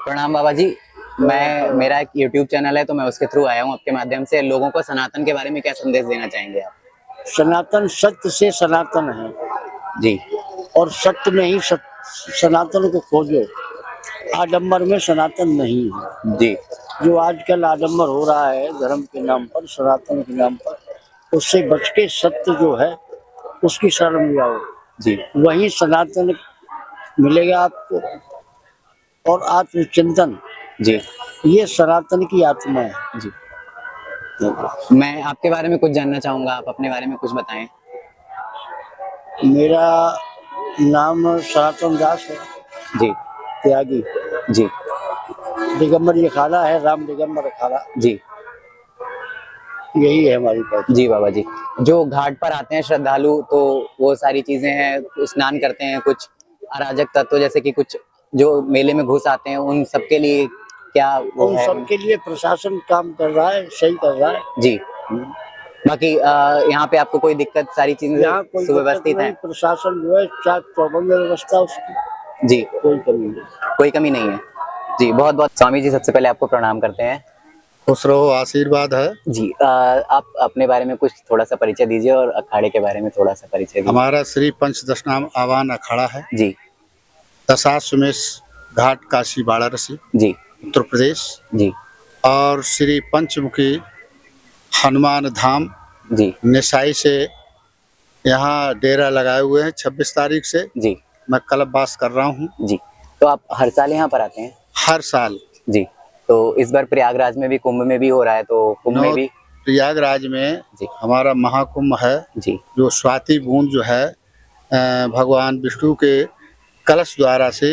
प्रणाम बाबा जी। मेरा एक YouTube चैनल है, तो मैं उसके थ्रू आया हूँ आपके माध्यम से। लोगों को सनातन के बारे में क्या संदेश देना चाहेंगे आप? सनातन सत्य से सनातन है जी और सत्य में ही सनातन को खोजो। आडंबर में सनातन नहीं है। जी जो आजकल आडंबर हो रहा है धर्म के नाम पर, सनातन के नाम पर, उससे बच के सत्य जो है उसकी शरण में जाओ। जी वही सनातन मिलेगा आपको। और आत्मचिंतन, जी ये सनातन की आत्मा है। जी। मैं आपके बारे में कुछ जानना चाहूंगा, आप अपने बारे में कुछ बताएं। मेरा नाम सनातन दास है, जी त्यागी। जी दिगंबर अखाड़ा है, राम दिगंबर अखाड़ा, जी यही है हमारी पहचान। जी बाबा जी, जो घाट पर आते हैं श्रद्धालु, तो वो सारी चीजें हैं, स्नान करते हैं, कुछ अराजक तत्व जैसे कि कुछ जो मेले में घुस आते हैं, उन सबके लिए क्या वो उन है? सबके लिए प्रशासन काम कर रहा है, सही कर रहा है। जी। बाकी यहाँ पे आपको कोई दिक्कत, सारी चीजें यहाँ कोई दिक्कत सुव्यवस्थित नहीं, हैं? प्रशासन जो है चाक चौबंद व्यवस्था उसकी जी, कोई कमी नहीं। कोई कमी नहीं है। जी, बहुत बहुत स्वामी जी, सबसे पहले आपको प्रणाम करते हैं। खुश रहो, आशीर्वाद है। जी, आप अपने बारे में कुछ थोड़ा सा परिचय दीजिए और अखाड़े के बारे में थोड़ा सा परिचय दीजिए। हमारा श्री पंचदशनाम आवाहन अखाड़ा है। जी दशाश्वमेध घाट काशी वाराणसी जी उत्तर प्रदेश, जी और श्री पंचमुखी हनुमान धाम जी निसाई से यहाँ डेरा लगाए हुए हैं। 26 तारीख से जी मैं कल्पवास कर रहा हूँ। जी। तो आप हर साल यहाँ पर आते हैं? हर साल। जी। तो इस बार प्रयागराज में भी, कुंभ में भी हो रहा है, तो कुंभ में भी? प्रयागराज में जी हमारा महाकुंभ है। जी जो स्वाति बूंद जो है भगवान विष्णु के कलश द्वारा से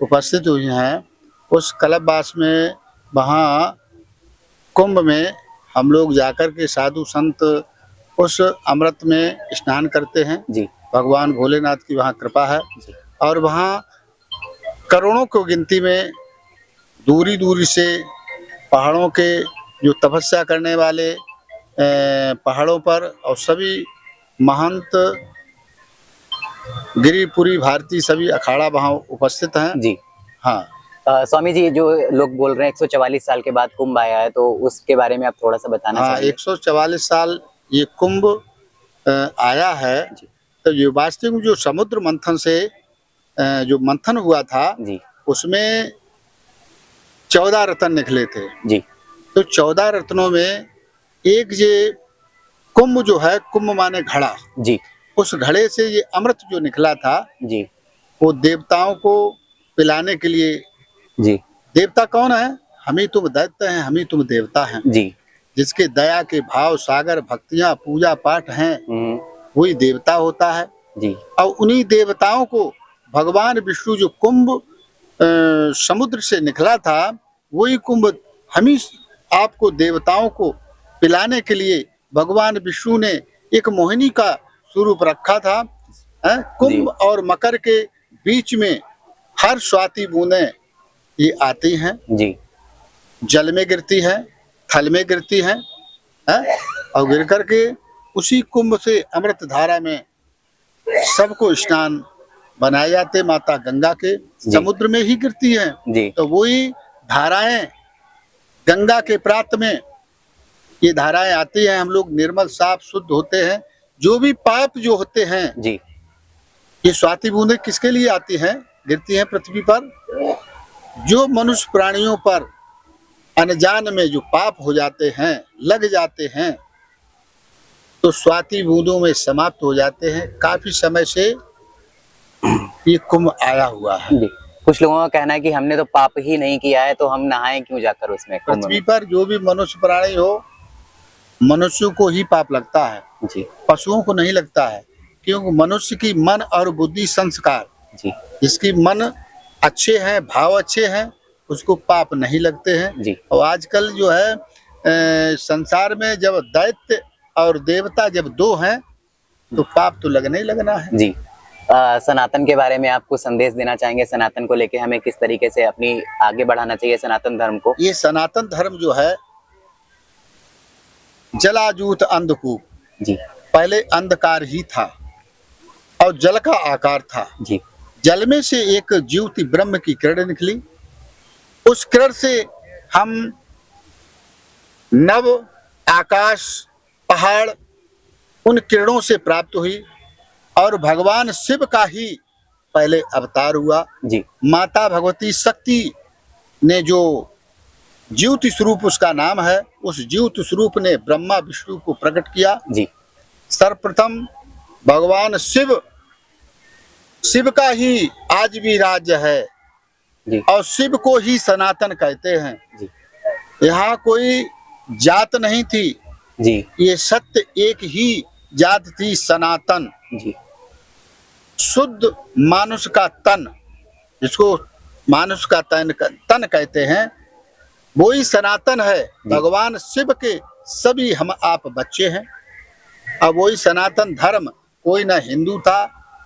उपस्थित हुई हैं। उस कल्पवास में, वहाँ कुंभ में हम लोग जाकर के साधु संत उस अमृत में स्नान करते हैं। जी भगवान भोलेनाथ की वहाँ कृपा है। और वहाँ करोड़ों की गिनती में दूरी दूरी से पहाड़ों के जो तपस्या करने वाले पहाड़ों पर, और सभी महंत गिरिपुरी भारती सभी अखाड़ा वहाँ उपस्थित हैं। जी। हाँ। स्वामी जी, जो लोग बोल रहे हैं 144 साल के बाद कुंभ आया है, तो उसके बारे में आप थोड़ा सा बताना चाहेंगे? 144 साल ये कुंभ आया है। तो ये वास्तविक में जो समुद्र मंथन से जो मंथन हुआ था जी उसमें 14 रत्न निकले थे। जी तो 14 रत्नों में एक ये कुंभ जो है, कुंभ माने घड़ा, जी उस घड़े से ये अमृत जो निकला था जी वो देवताओं को पिलाने के लिए। जी देवता कौन है? हम ही तुम दैत्य हैं, हम ही तुम देवता हैं। जी। जिसके दया के भाव सागर भक्तियां पूजा पाठ हैं, वही देवता होता है। जी। और उन्हीं देवताओं को भगवान विष्णु जो कुंभ समुद्र से निकला था, वही कुंभ हम ही आपको देवताओं को पिलाने के लिए भगवान विष्णु ने एक मोहिनी का स्वरूप रखा था। कुंभ और मकर के बीच में हर स्वाति बूंदें ये आती हैं जी। जल में गिरती है, थल में गिरती है, और गिर करके उसी कुंभ से अमृत धारा में सबको स्नान बनाए जाते। माता गंगा के समुद्र में ही गिरती हैं। तो वही धाराएं गंगा के प्रात में ये धाराएं आती हैं। हम लोग निर्मल साफ शुद्ध होते हैं। जो भी पाप जो होते हैं जी, ये स्वाति बूंदें किसके लिए आती हैं, गिरती हैं पृथ्वी पर? जो मनुष्य प्राणियों पर अनजान में जो पाप हो जाते हैं, लग जाते हैं, तो स्वाति बूंदों में समाप्त हो जाते हैं। काफी समय से ये कुंभ आया हुआ है। जी। कुछ लोगों का कहना है कि हमने तो पाप ही नहीं किया है, तो हम नहाएं क्यों जाकर उसमें? पृथ्वी पर जो भी मनुष्य प्राणी हो, मनुष्यों को ही पाप लगता है जी, पशुओं को नहीं लगता है। क्योंकि मनुष्य की मन और बुद्धि संस्कार जी, जिसकी मन अच्छे हैं, भाव अच्छे हैं, उसको पाप नहीं लगते हैं जी। और आजकल जो है संसार में जब दैत्य और देवता जब दो हैं तो पाप तो लगना ही लगना है। जी। सनातन के बारे में आप कुछ संदेश देना चाहेंगे? सनातन को लेके हमें किस तरीके से अपनी आगे बढ़ाना चाहिए सनातन धर्म को? ये सनातन धर्म जो है जलाजूत अंधकूप, जी, पहले अंधकार ही था और जल का आकार था। जी, जल में से एक ज्योति ब्रह्म की किरण निकली उस किरण से हम नव आकाश, पहाड़ उन किरणों से प्राप्त हुई और भगवान शिव का ही पहले अवतार हुआ। जी माता भगवती शक्ति ने जो ज्योति स्वरूप उसका नाम है, उस ज्योति स्वरूप ने ब्रह्मा विष्णु को प्रकट किया। जी सर्वप्रथम भगवान शिव, शिव का ही आज भी राज्य है जी और शिव को ही सनातन कहते हैं। जी यहाँ कोई जात नहीं थी, जी ये सत्य एक ही जात थी, सनातन। जी शुद्ध मानुष का तन, जिसको मानुष का तन कहते हैं, वो ही सनातन है। भगवान शिव के सभी हम आप बच्चे हैं। अब वही सनातन धर्म, कोई ना हिंदू था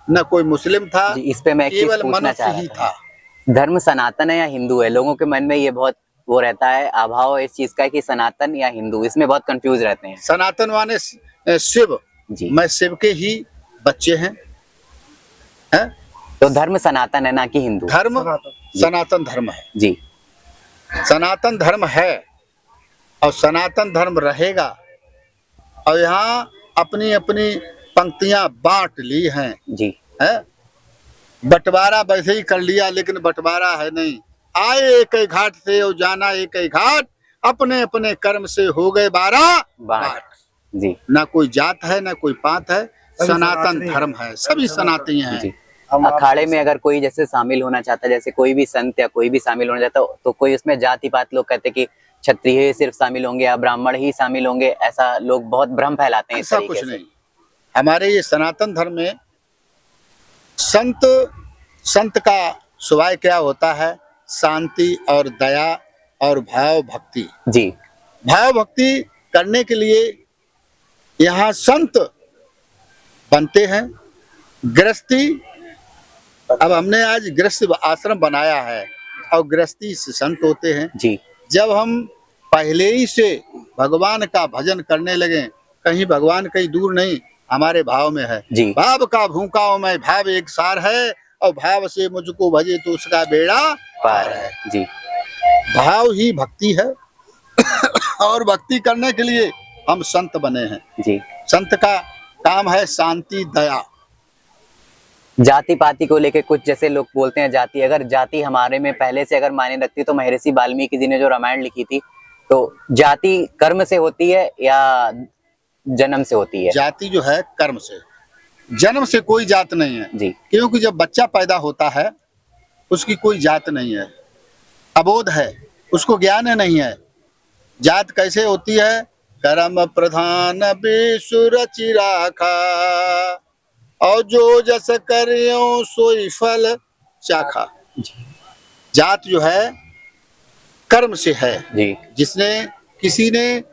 न कोई मुस्लिम था, जी। इस पे मैं एक चीज केवल पूछना मनुष्य चाह ही रहा था, था। धर्म सनातन है या हिंदू है? लोगों के मन में ये बहुत वो रहता है, अभाव इस चीज का कि सनातन या हिंदू, इसमें बहुत कंफ्यूज रहते हैं। सनातन माने शिव, जी मैं शिव के ही बच्चे हैं। तो धर्म सनातन है ना कि हिंदू? धर्म सनातन धर्म है, जी सनातन धर्म है और सनातन धर्म रहेगा। और यहाँ अपनी अपनी पंक्तियां बांट ली हैं, जी है? बंटवारा वैसे ही कर लिया, लेकिन बंटवारा है नहीं। आए एक ही घाट से और जाना एक ही घाट, अपने अपने कर्म से हो गए 12 बात जी ना कोई जात है ना कोई पात है, सनातन धर्म है, सभी सनातनी हैं। जी। अखाड़े में अगर कोई जैसे शामिल होना चाहता है, जैसे कोई भी संत या कोई भी शामिल होना चाहता है, तो कोई उसमें जाति पात, लोग कहते हैं कि क्षत्रिय सिर्फ शामिल होंगे या ब्राह्मण ही शामिल होंगे, ऐसा लोग बहुत भ्रम फैलाते हैं। ऐसा कुछ नहीं। हमारे ये सनातन धर्म में संत का स्वभाव क्या होता है? शांति और दया और भाव भक्ति। जी भाव भक्ति करने के लिए यहाँ संत बनते हैं। गृहस्थी, अब हमने आज गृहस्थ आश्रम बनाया है और गृहस्थी से संत होते हैं। जी जब हम पहले ही से भगवान का भजन करने लगे, कहीं भगवान कहीं दूर नहीं, हमारे भाव में है। जी भाव का भूखा हूं मैं, भाव एक सार है, और भाव से मुझको भजे तो उसका बेड़ा पार है। जी भाव ही भक्ति है और भक्ति करने के लिए हम संत बने हैं। जी संत का काम है शांति, दया। जाति पाति को लेके कुछ जैसे लोग बोलते हैं, जाति, अगर जाति हमारे में पहले से अगर मायने रखती तो महर्षि वाल्मीकि जी ने जो रामायण लिखी थी, तो जाति कर्म से होती है या जन्म से होती है? जाति जो है कर्म से, जन्म से कोई जात नहीं है। जी क्योंकि जब बच्चा पैदा होता है उसकी कोई जात नहीं है, अबोध है, उसको ज्ञान नहीं है। जात कैसे होती है? कर्म प्रधान विश्व रचि राखा, और जो जस करियो सोई फल चाखा। जात जो है कर्म से है। जी जिसने किसी ने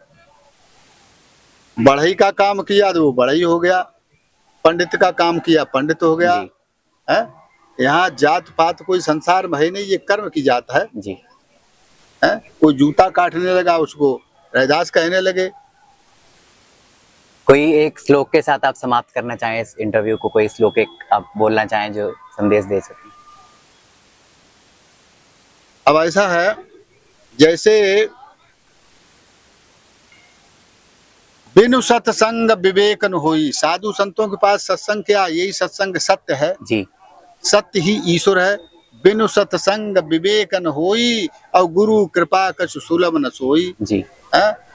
बढ़ई का काम किया तो वो बढ़ई हो गया, पंडित का काम किया पंडित हो गया। जी है? यहाँ जात पात कोई संसार में है नहीं, ये कर्म की जात है। जी है? कोई जूता काटने लगा उसको रैदास कहने लगे। कोई एक श्लोक के साथ आप समाप्त करना चाहें इस इंटरव्यू को, कोई श्लोक एक आप बोलना चाहें जो संदेश दे सकें? अब ऐसा है, जैसे बिनु सत्संग विवेक न होई। साधु संतों के पास सत्संग क्या? यही सत्संग सत्य है, जी सत्य ही ईश्वर है। बिनु सत्संग विवेक न होई, और गुरु कृपा कछु सुलभ न सोई। जी है?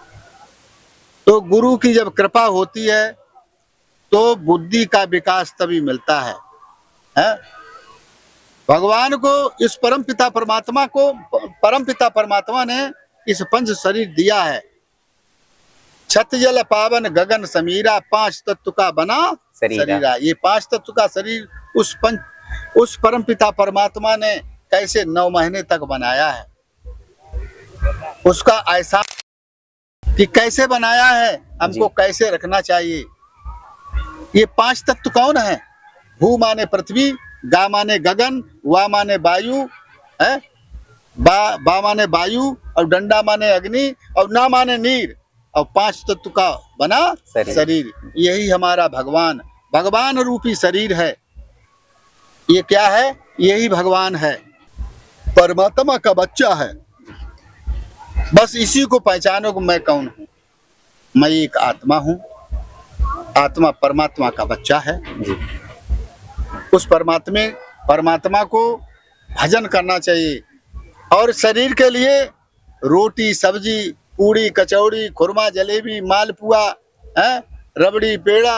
तो गुरु की जब कृपा होती है तो बुद्धि का विकास तभी मिलता है। भगवान को, इस परमपिता परमात्मा ने इस पंच शरीर दिया है। छत जल पावन गगन समीरा, 5 तत्व का बना शरीरा। ये 5 तत्व का शरीर उस परमपिता परमात्मा ने कैसे 9 महीने तक बनाया है, उसका ऐसा कि कैसे बनाया है, हमको कैसे रखना चाहिए। ये 5 तत्व कौन है? भू माने पृथ्वी, गा माने गगन, वा माने वायु, है? बा माने वायु, और डंडा माने अग्नि, और ना माने नीर, और 5 तत्व का बना शरीर। यही हमारा भगवान रूपी शरीर है। ये क्या है? यही भगवान है। परमात्मा का बच्चा है। बस इसी को पहचानो कि मैं कौन हूँ। मैं एक आत्मा हूँ, आत्मा परमात्मा का बच्चा है। जी उस परमात्मा को भजन करना चाहिए। और शरीर के लिए रोटी सब्जी पूड़ी कचौड़ी खुरमा जलेबी मालपुआ है, रबड़ी पेड़ा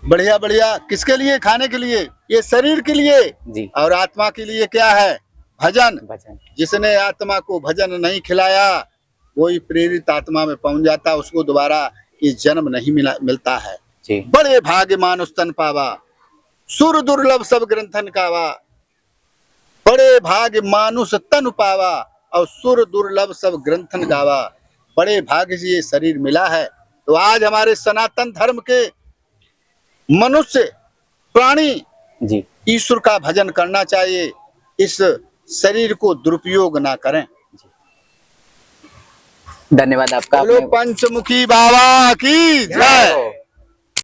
बढ़िया बढ़िया किसके लिए? खाने के लिए, ये शरीर के लिए। जी और आत्मा के लिए क्या है? भजन। भजन। जिसने आत्मा को भजन नहीं खिलाया वही प्रेरित आत्मा में पहुंच जाता, उसको दोबारा ये जन्म नहीं मिलता है। जी बड़े भाग्य मानुष तन पावा, सुर दुर्लभ सब ग्रंथन कावा। बड़े भाग्य मानुष तन पावा और सुर दुर्लभ सब ग्रंथन गावा। बड़े भाग्य से ये शरीर मिला है। तो आज हमारे सनातन धर्म के मनुष्य प्राणी जी ईश्वर का भजन करना चाहिए, इस शरीर को दुरुपयोग ना करें। धन्यवाद आपका। बोलो पंचमुखी बाबा की जय।